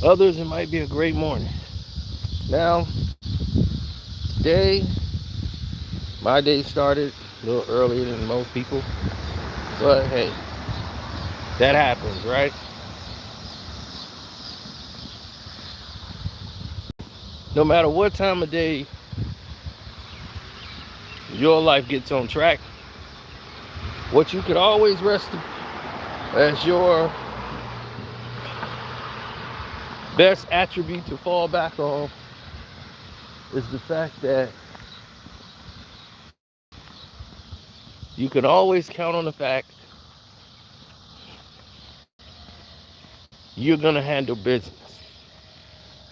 Others, it might be a great morning. Now, today, my day started a little earlier than most people, but hey, that happens, right? No matter what time of day your life gets on track, what you could always rest as your best attribute to fall back on is the fact that you can always count on the fact you're going to handle business.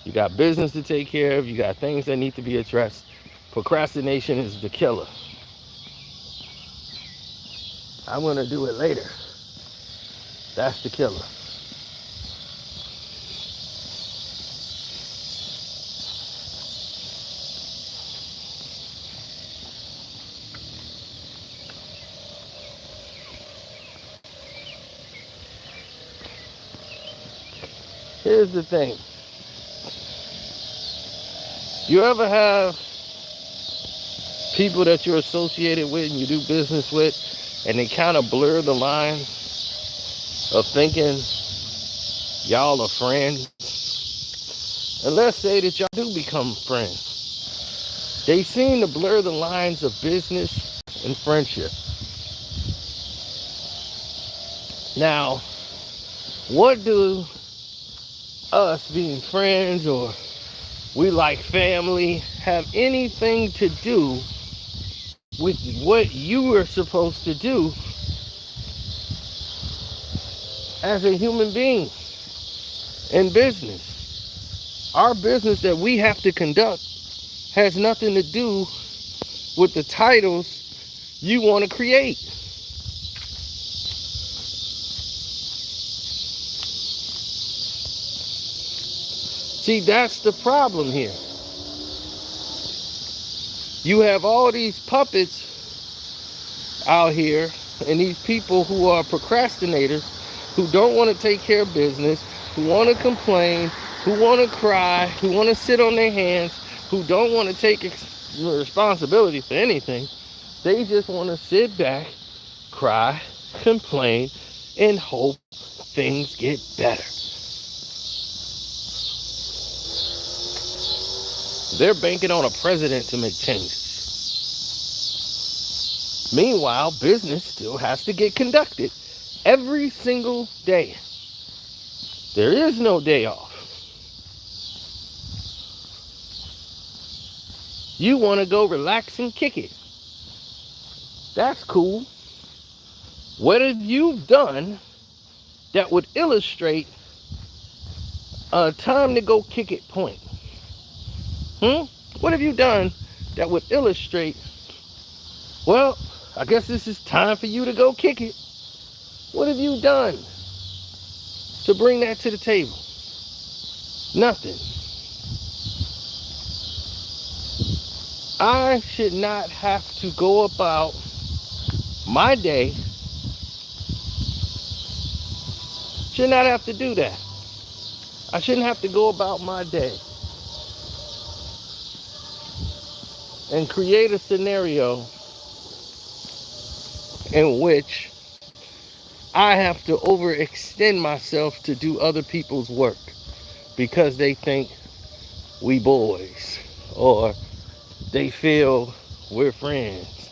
You got business to take care of, you got things that need to be addressed. Procrastination is the killer. I'm going to do it later. That's the killer. Here's the thing. You ever have people that you're associated with and you do business with, and they kind of blur the lines of thinking y'all are friends? And let's say that y'all do become friends. They seem to blur the lines of business and friendship. Now, what do us being friends or we like family have anything to do with what you are supposed to do as a human being in business? Our business that we have to conduct has nothing to do with the titles you want to create. See, that's the problem here. You have all these puppets out here and these people who are procrastinators, who don't want to take care of business, who want to complain, who want to cry, who want to sit on their hands, who don't want to take responsibility for anything. They just want to sit back, cry, complain, and hope things get better. They're banking on a president to make changes. Meanwhile, business still has to get conducted every single day. There is no day off. You want to go relax and kick it. That's cool. What have you done that would illustrate a time to go kick it point? What have you done that would illustrate, well, I guess this is time for you to go kick it? What have you done to bring that to the table? Nothing. I should not have to go about my day. Should not have to do that. I shouldn't have to go about my day and create a scenario in which I have to overextend myself to do other people's work because they think we boys or they feel we're friends.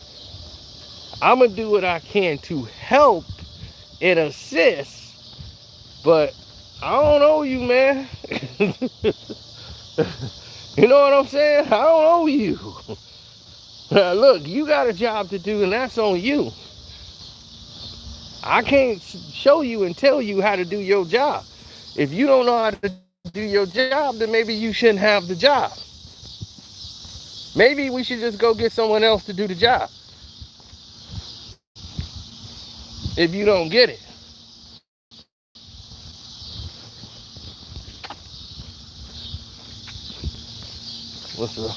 I'm going to do what I can to help and assist, but I don't owe you, man. You know what I'm saying? I don't owe you. Look, you got a job to do, and that's on you. I can't show you and tell you how to do your job. If you don't know how to do your job, then maybe you shouldn't have the job. Maybe we should just go get someone else to do the job. If you don't get it. What's up?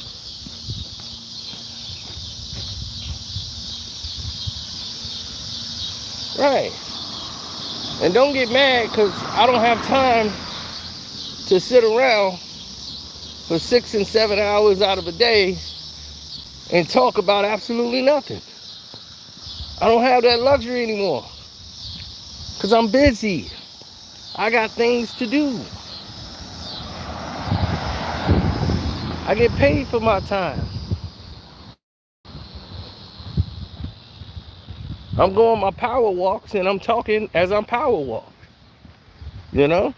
Right. And don't get mad because I don't have time to sit around for 6 and 7 hours out of a day and talk about absolutely nothing. I don't have that luxury anymore because I'm busy. I got things to do. I get paid for my time. I'm going my power walks and I'm talking as I'm power walk. You know?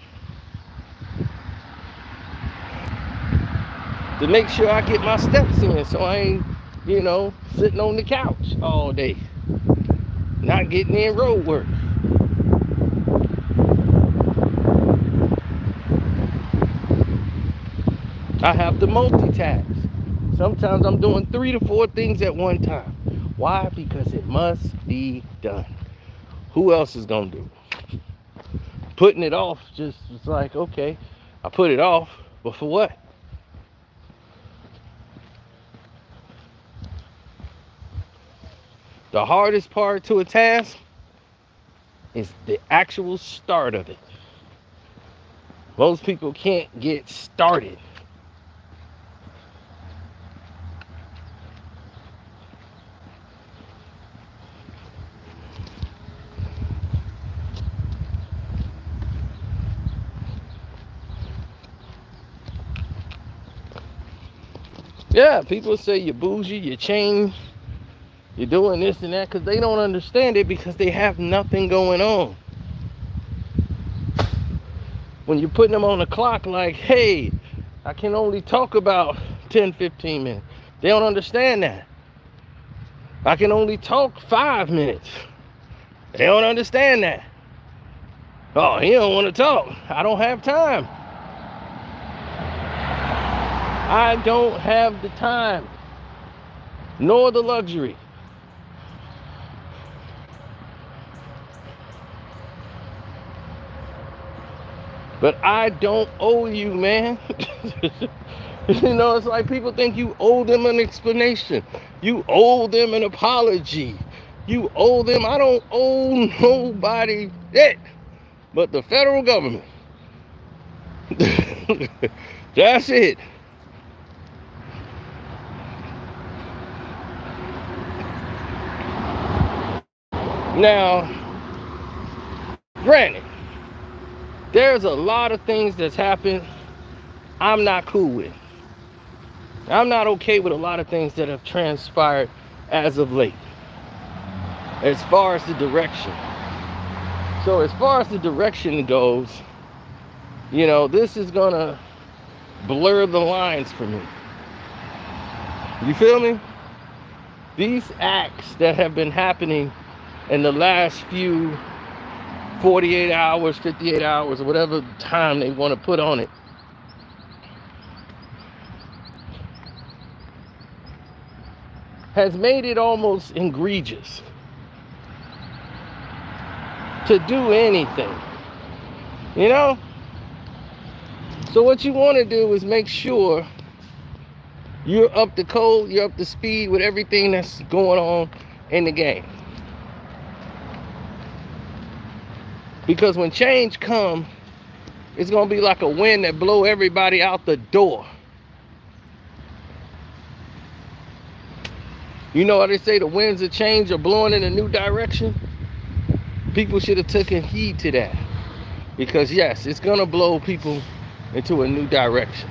To make sure I get my steps in so I ain't, sitting on the couch all day. Not getting in road work. I have to multitask. Sometimes I'm doing 3 to 4 things at one time. Why? Because it must be done. Who else is gonna do it? Putting it off just it's like, okay, I put it off, but for what? The hardest part to a task is the actual start of it. Most people can't get started. Yeah, people say you're bougie, you're chained, you're doing this and that because they don't understand it because they have nothing going on. When you're putting them on the clock like, hey, I can only talk about 10, 15 minutes. They don't understand that. I can only talk 5 minutes. They don't understand that. Oh, he don't want to talk. I don't have time. I don't have the time, nor the luxury. But I don't owe you, man. It's like people think you owe them an explanation. You owe them an apology. You owe them. I don't owe nobody that but the federal government. That's it. Now, granted, there's a lot of things that's happened I'm not cool with. I'm not okay with a lot of things that have transpired as of late, as far as the direction. So as far as the direction goes, this is gonna blur the lines for me. You feel me? These acts that have been happening in the last few 48 hours, 58 hours, or whatever time they want to put on it, has made it almost egregious to do anything. So what you want to do is make sure you're up to code, you're up to speed with everything that's going on in the game. Because when change comes, it's going to be like a wind that blow everybody out the door. You know how they say the winds of change are blowing in a new direction? People should have taken heed to that. Because yes, it's going to blow people into a new direction.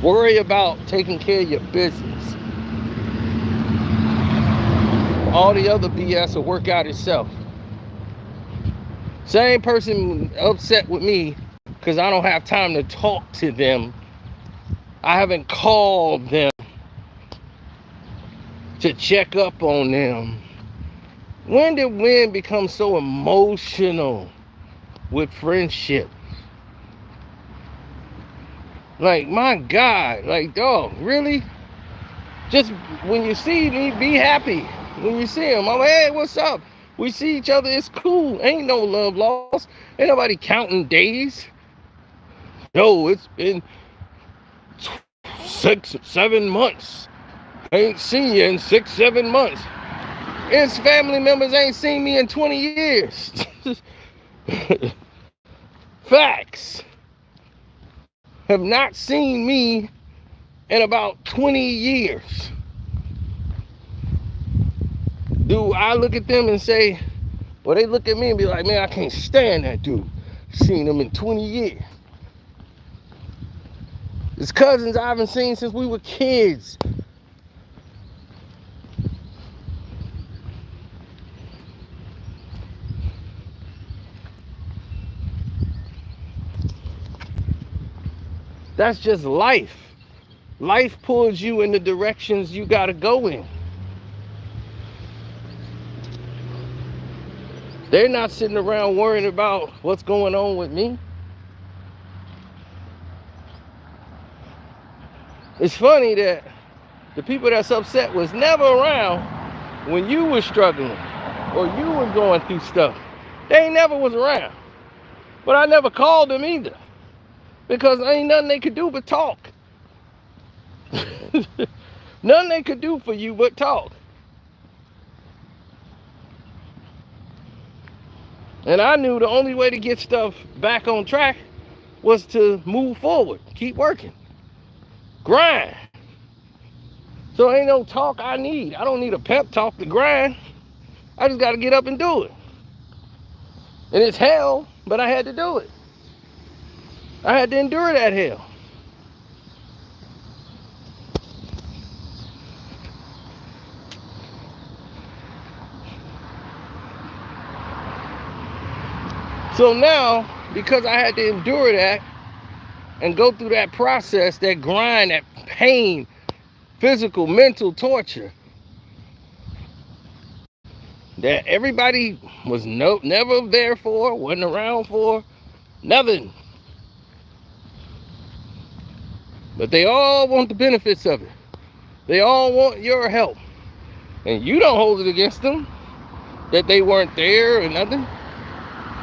Worry about taking care of your business. All the other BS will work out itself. Same person upset with me because I don't have time to talk to them. I haven't called them to check up on them. When did men become so emotional with friendship? Like, my God, like, dog, really? Just when you see me, be happy. When you see him, I'm like, hey, what's up? We see each other, it's cool. Ain't no love lost. Ain't nobody counting days. No, it's been 6, 7 months. Ain't seen you in 6, 7 months. His family members ain't seen me in 20 years. Facts. Have not seen me in about 20 years. Do I look at them and say, well, they look at me and be like, man, I can't stand that dude. Seen him in 20 years. It's cousins I haven't seen since we were kids. That's just life. Life pulls you in the directions you gotta go in. They're not sitting around worrying about what's going on with me. It's funny that the people that's upset was never around when you were struggling or you were going through stuff. They never was around. But I never called them either, because there ain't nothing they could do but talk. Nothing they could do for you but talk. And I knew the only way to get stuff back on track was to move forward, keep working, grind. So ain't no talk I need. I don't need a pep talk to grind. I just got to get up and do it. And it's hell, but I had to do it. I had to endure that hell. So now, because I had to endure that and go through that process, that grind, that pain, physical, mental torture, that everybody was never there for, wasn't around for, nothing. But they all want the benefits of it. They all want your help. And you don't hold it against them that they weren't there or nothing.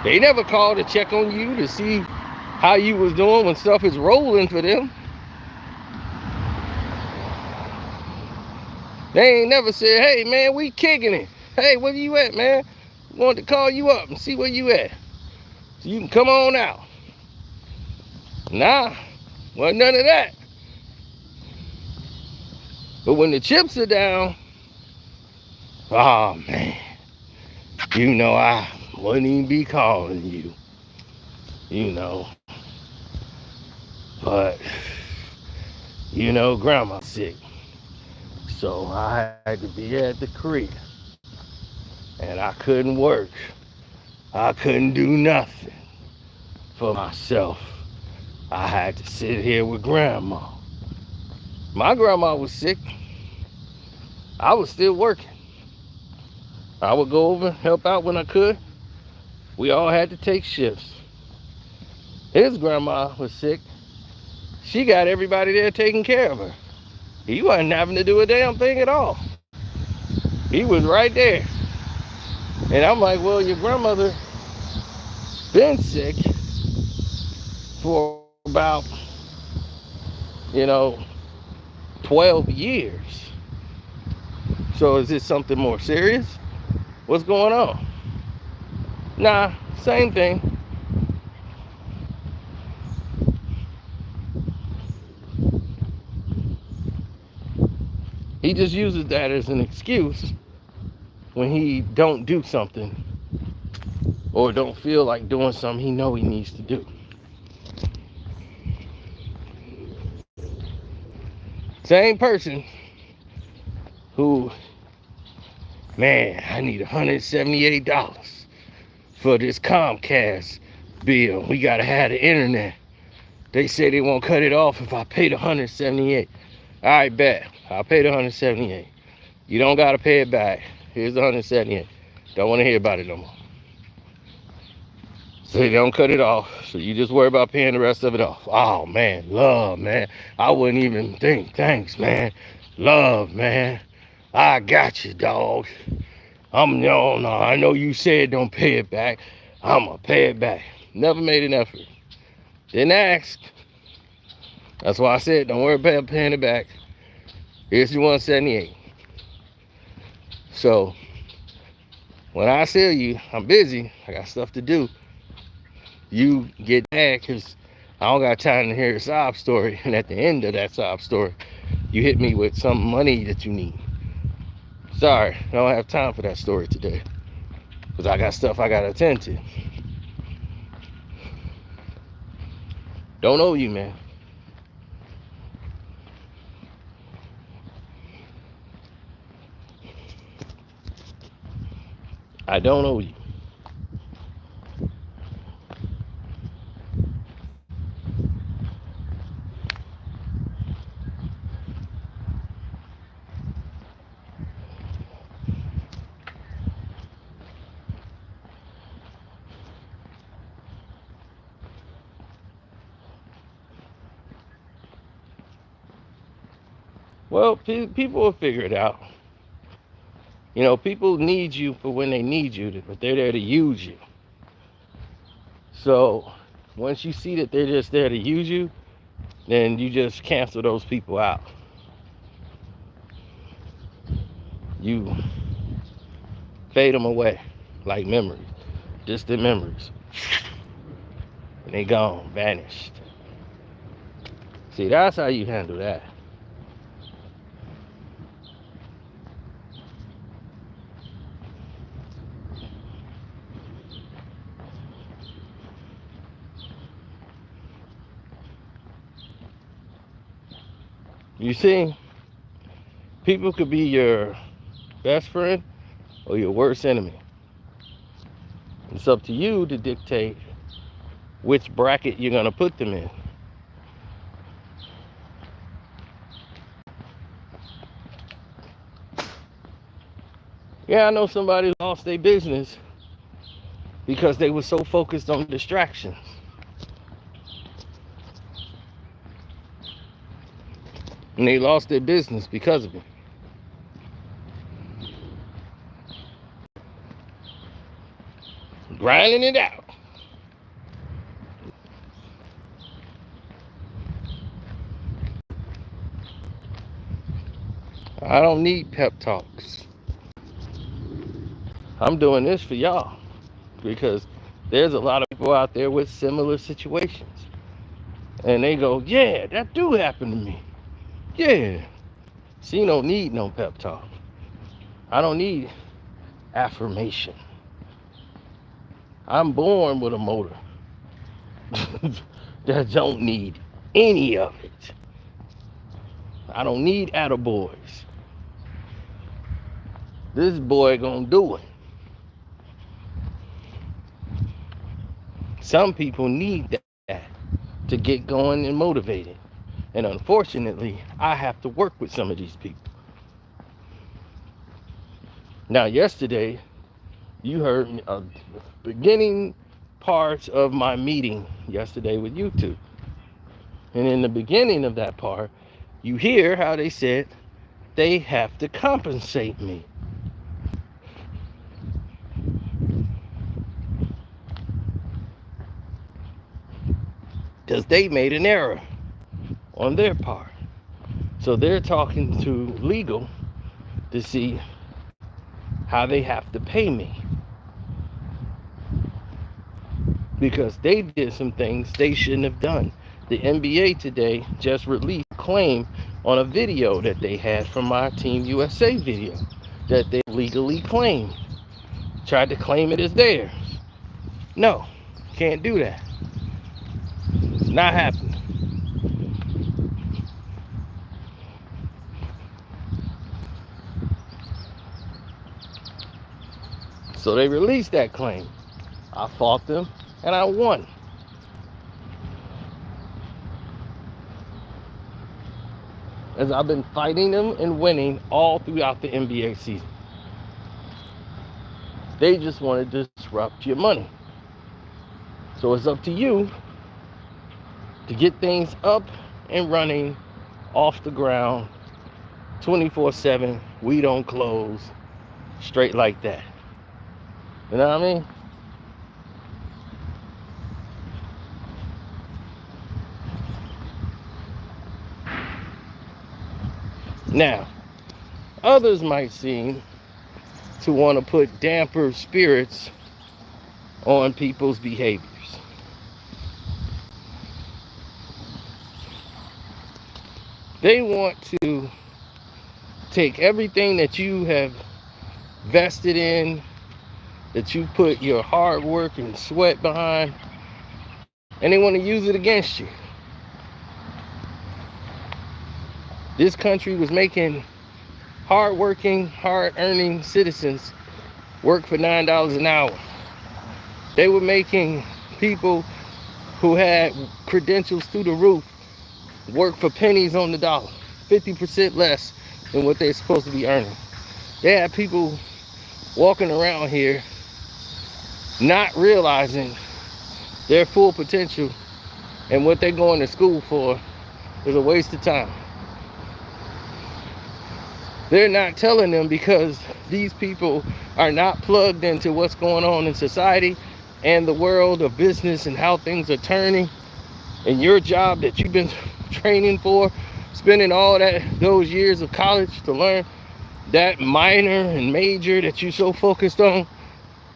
They never called to check on you to see how you was doing when stuff is rolling for them. They ain't never said, hey man, we kicking it. Hey, where you at, man? We wanted to call you up and see where you at, so you can come on out. Nah, wasn't none of that. But when the chips are down, oh man, you know I wouldn't even be calling you, you know. But, you know, grandma's sick, so I had to be at the crib. And I couldn't work. I couldn't do nothing for myself. I had to sit here with grandma. My grandma was sick. I was still working. I would go over, help out when I could. We all had to take shifts. His grandma was sick. She got everybody there taking care of her. He wasn't having to do a damn thing at all. He was right there. And I'm like, well, your grandmother been sick for about, 12 years. So is this something more serious? What's going on? Nah, same thing. He just uses that as an excuse when he don't do something or don't feel like doing something he know he needs to do. Same person who, man, I need $178 for this Comcast bill. We gotta have the internet. They say they won't cut it off if I pay the $178. All right, bet. I'll pay the $178. You don't gotta pay it back. Here's the $178. Don't want to hear about it no more. So they don't cut it off. So you just worry about paying the rest of it off. Oh man, love, man. I wouldn't even think. Thanks, man. Love, man. I got you, dog. No, I know you said don't pay it back. I'ma pay it back. Never made an effort. Didn't ask. That's why I said don't worry about paying it back. Here's your $178. So when I tell you I'm busy, I got stuff to do, you get mad because I don't got time to hear a sob story, and at the end of that sob story, you hit me with some money that you need. Sorry, I don't have time for that story today because I got stuff I got to attend to. Don't owe you, man. I don't owe you. Well, people will figure it out. You know, people need you for when they need you, but they're there to use you. So once you see that they're just there to use you, then you just cancel those people out. You fade them away like memories, distant memories. And they gone, vanished. See, that's how you handle that. You see, people could be your best friend or your worst enemy. It's up to you to dictate which bracket you're going to put them in. Yeah, I know somebody who lost their business because they were so focused on distractions. And they lost their business because of it. Grinding it out. I don't need pep talks. I'm doing this for y'all because there's a lot of people out there with similar situations. And they go, yeah, that do happen to me. Yeah. See, you don't need no pep talk. I don't need affirmation. I'm born with a motor that don't need any of it. I don't need attaboys. This boy gonna do it. Some people need that to get going and motivated. And unfortunately, I have to work with some of these people. Now, yesterday, you heard beginning parts of my meeting yesterday with you two. And in the beginning of that part, you hear how they said they have to compensate me. Because they made an error on their part. So they're talking to legal to see how they have to pay me. Because they did some things they shouldn't have done. The NBA today just released a claim on a video that they had from my Team USA video that they legally claimed. Tried to claim it as theirs. No, can't do that. Not happening. So they released that claim. I fought them and I won. As I've been fighting them and winning all throughout the NBA season. They just want to disrupt your money. So it's up to you to get things up and running off the ground 24/7. We don't close. Straight like that. You know what I mean? Now, others might seem to want to put damper spirits on people's behaviors. They want to take everything that you have vested in, that you put your hard work and sweat behind, and they want to use it against you. This country was making hard-working, hard-earning citizens work for $9 an hour. They were making people who had credentials through the roof work for pennies on the dollar, 50% less than what they're supposed to be earning. They had people walking around here not realizing their full potential, and what they're going to school for is a waste of time. They're not telling them because these people are not plugged into what's going on in society and the world of business and how things are turning. And your job that you've been training for, spending all those years of college to learn that minor and major that you're so focused on,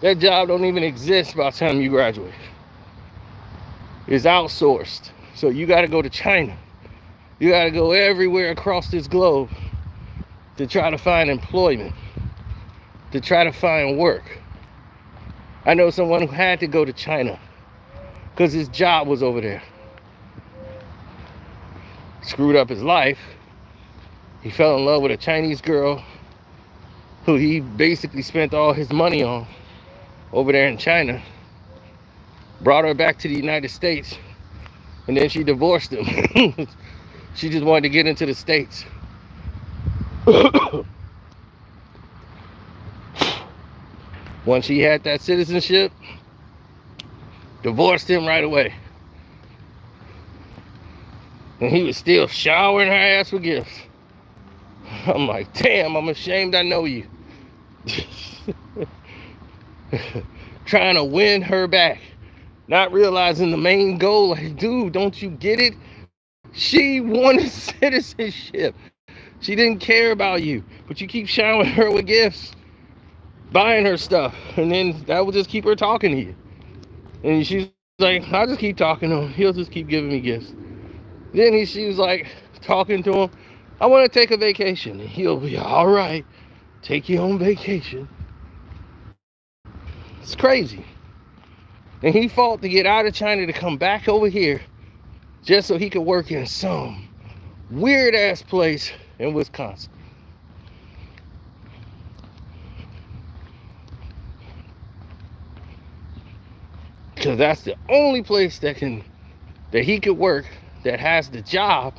that job don't even exist by the time you graduate. It's outsourced. So you got to go to China. You got to go everywhere across this globe to try to find employment, to try to find work. I know someone who had to go to China because his job was over there. Screwed up his life. He fell in love with a Chinese girl who he basically spent all his money on over there in China. Brought her back to the United States, and then she divorced him. She just wanted to get into the States. Once she had that citizenship, divorced him right away. And he was still showering her ass with gifts. I'm like, damn, I'm ashamed I know you. Trying to win her back. Not realizing the main goal. Like, dude, don't you get it? She wanted citizenship. She didn't care about you. But you keep showering her with gifts. Buying her stuff. And then that will just keep her talking to you. And she's like, I'll just keep talking to him. He'll just keep giving me gifts. Then she was like, talking to him. I want to take a vacation. And he'll be, all right. Take you on vacation. It's crazy. And he fought to get out of China to come back over here just so he could work in some weird ass place in Wisconsin. Because that's the only place that he could work, that has the job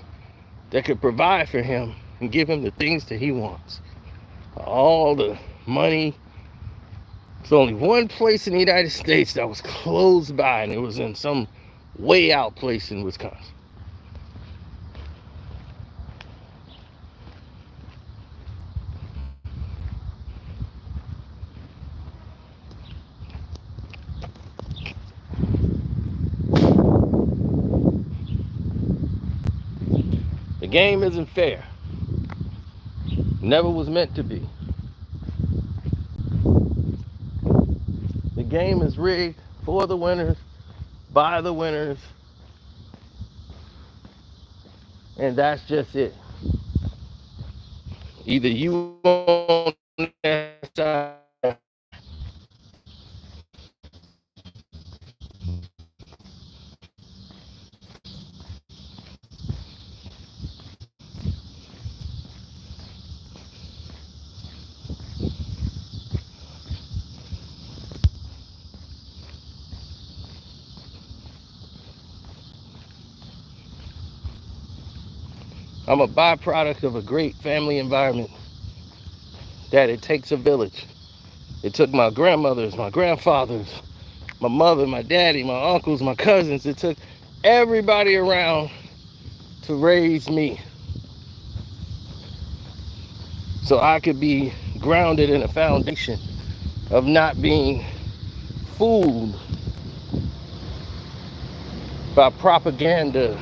that could provide for him and give him the things that he wants. All the money. There's only one place in the United States that was close by, and it was in some way out place in Wisconsin. The game isn't fair. Never was meant to be. The game is rigged for the winners, by the winners, and that's just it. Either you on that side. I'm a byproduct of a great family environment, that it takes a village. It took my grandmothers, my grandfathers, my mother, my daddy, my uncles, my cousins. It took everybody around to raise me so I could be grounded in a foundation of not being fooled by propaganda,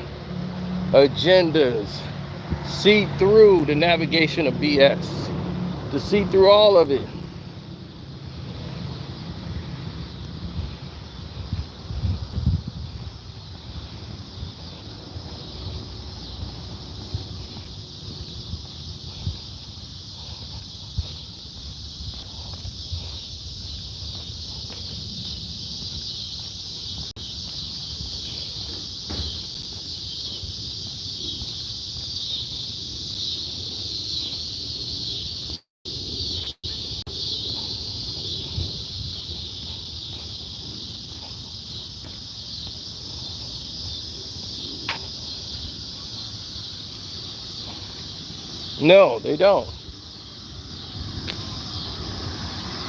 agendas, see through the navigation of BS, to see through all of it. No, they don't.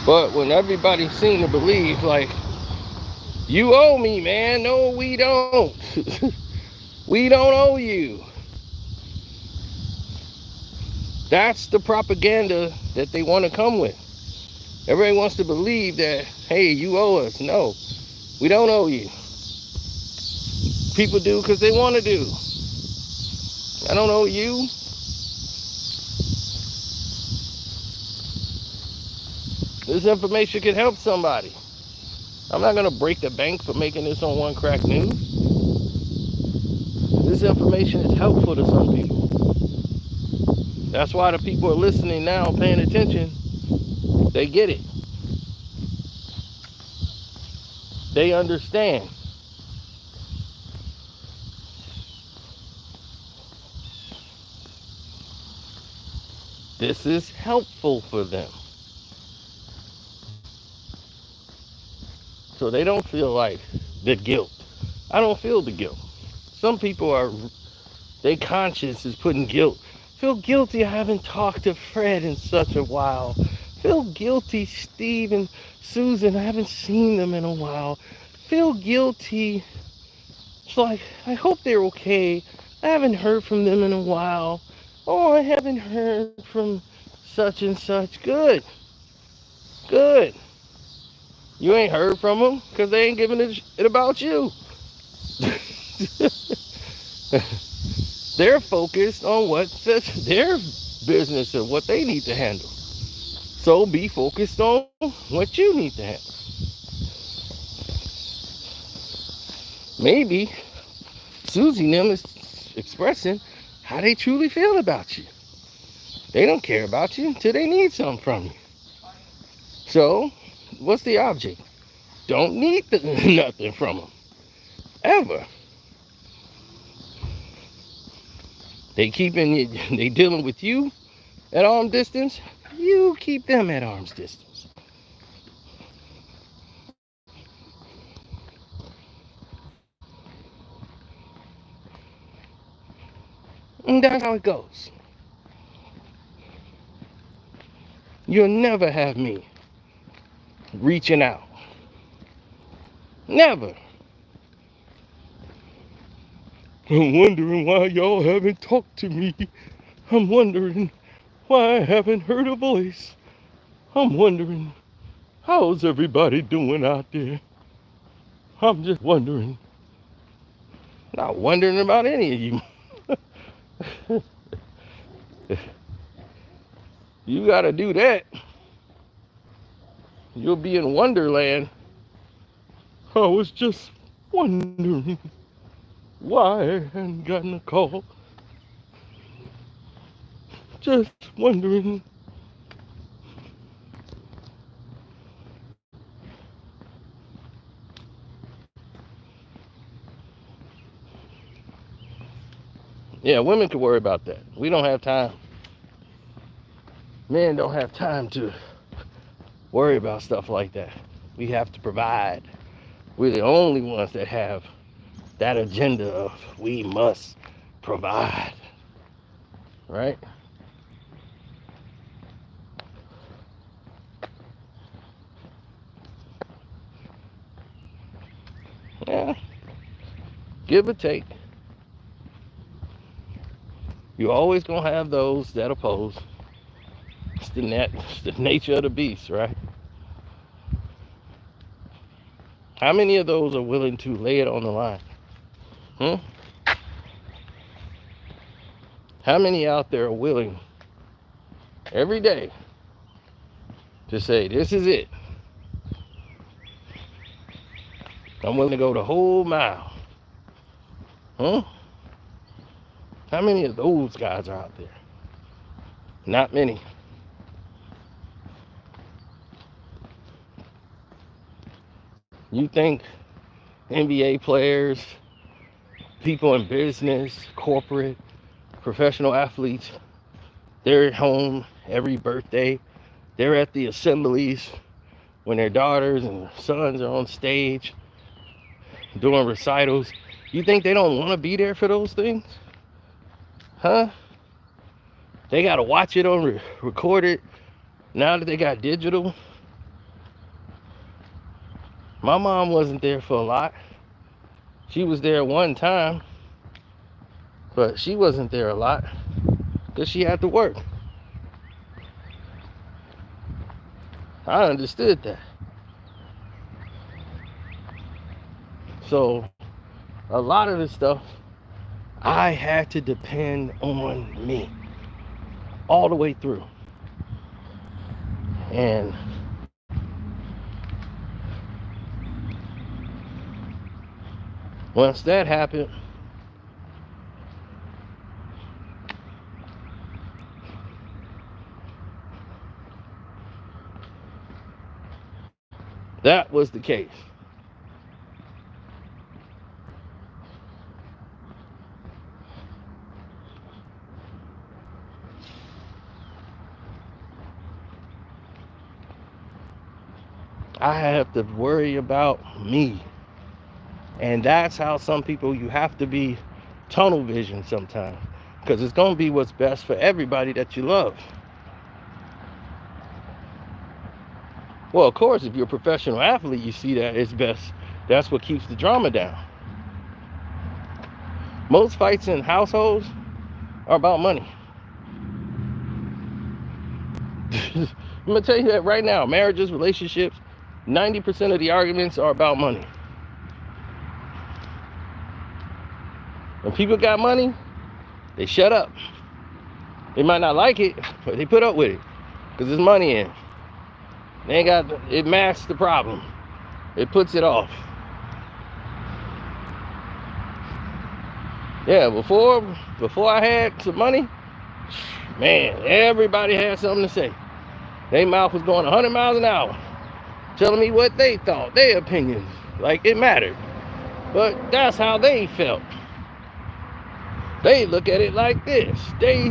But when everybody seems to believe, like, you owe me, man. No, we don't. We don't owe you. That's the propaganda that they want to come with. Everybody wants to believe that, hey, you owe us. No, we don't owe you. People do because they want to do. I don't owe you. This information could help somebody. I'm not going to break the bank for making this on One Crack News. This information is helpful to some people. That's why the people are listening now, paying attention. They get it. They understand. This is helpful for them. So they don't feel like the guilt. I don't feel the guilt. Some people are, their conscience is putting guilt. Feel guilty I haven't talked to Fred in such a while. Feel guilty Steve and Susan, I haven't seen them in a while. Feel guilty. It's like, I hope they're okay. I haven't heard from them in a while. Oh, I haven't heard from such and such. Good. Good. You ain't heard from them because they ain't giving it about you. They're focused on what's their business and what they need to handle. So be focused on what you need to handle. Maybe Susie and them is expressing how they truly feel about you. They don't care about you until they need something from you. So, what's the object? Don't need nothing from them. Ever. They dealing with you at arm's distance. You keep them at arm's distance. And that's how it goes. You'll never have me reaching out. Never. I'm wondering why y'all haven't talked to me. I'm wondering why I haven't heard a voice. I'm wondering, how's everybody doing out there? I'm just wondering. Not wondering about any of you. You gotta do that. You'll be in Wonderland. I was just wondering why I hadn't gotten a call. Just wondering. Yeah, women can worry about that. We don't have time. Men don't have time to worry about stuff like that. We have to provide. We're the only ones that have that agenda of we must provide. Right? Yeah. Give or take. You're always gonna have those that oppose. It's the nature of the beast, right? How many of those are willing to lay it on the line? How many out there are willing every day to say, this is it? I'm willing to go the whole mile. How many of those guys are out there? Not many. You think NBA players, people in business, corporate, professional athletes, they're at home every birthday. They're at the assemblies when their daughters and sons are on stage doing recitals. You think they don't want to be there for those things? Huh? They got to watch it on record it. Now that they got digital. My mom wasn't there for a lot. She was there one time, but she wasn't there a lot because she had to work. I understood that. So a lot of this stuff, I had to depend on me all the way through. And once that happened, that was the case. I have to worry about me. And that's how some people, you have to be tunnel vision sometimes. Because it's going to be what's best for everybody that you love. Well, of course, if you're a professional athlete, you see that it's best. That's what keeps the drama down. Most fights in households are about money. I'm going to tell you that right now. Marriages, relationships, 90% of the arguments are about money. When people got money, they shut up. They might not like it, but they put up with it because there's money in. They ain't got, it masks the problem. It puts it off. Yeah, before I had some money, man, everybody had something to say. Their mouth was going 100 miles an hour, telling me what they thought, their opinions, like it mattered. But that's how they felt. They look at it like this. They.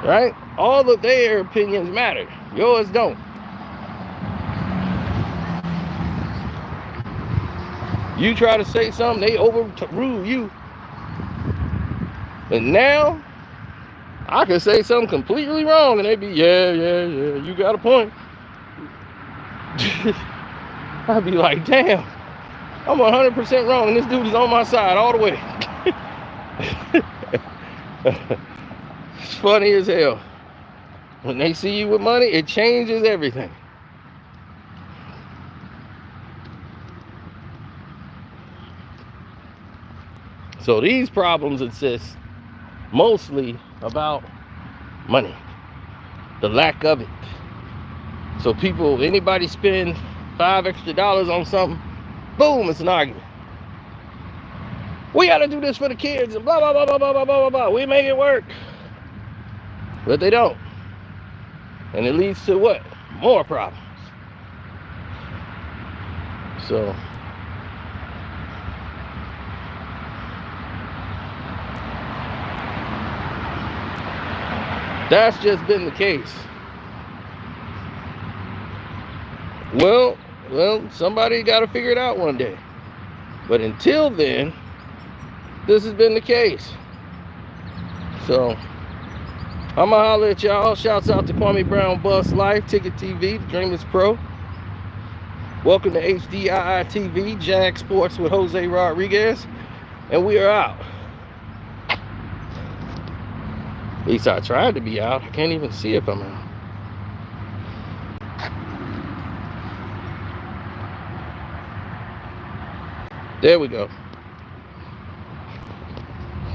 Right? All of their opinions matter. Yours don't. You try to say something, they overrule you. And now, I could say something completely wrong and they be, yeah, you got a point. I'd be like, damn, I'm 100% wrong and this dude is on my side all the way. It's funny as hell. When they see you with money, it changes everything. So these problems exist mostly about money, the lack of it. So people, anybody spend $5 extra on something, boom, it's an argument. We gotta do this for the kids and blah, blah, blah, blah, blah, blah, blah, blah. We make it work. But they don't. And it leads to what? More problems. So that's just been the case. Well, somebody got to figure it out one day. But until then, this has been the case. So I'm going to holler at y'all. Shouts out to Kwame Brown Bus Life, Ticket TV, The Dream is Pro. Welcome to HDII TV, Jag Sports with Jose Rodriguez. And we are out. At least I tried to be out. I can't even see if I'm out. There we go.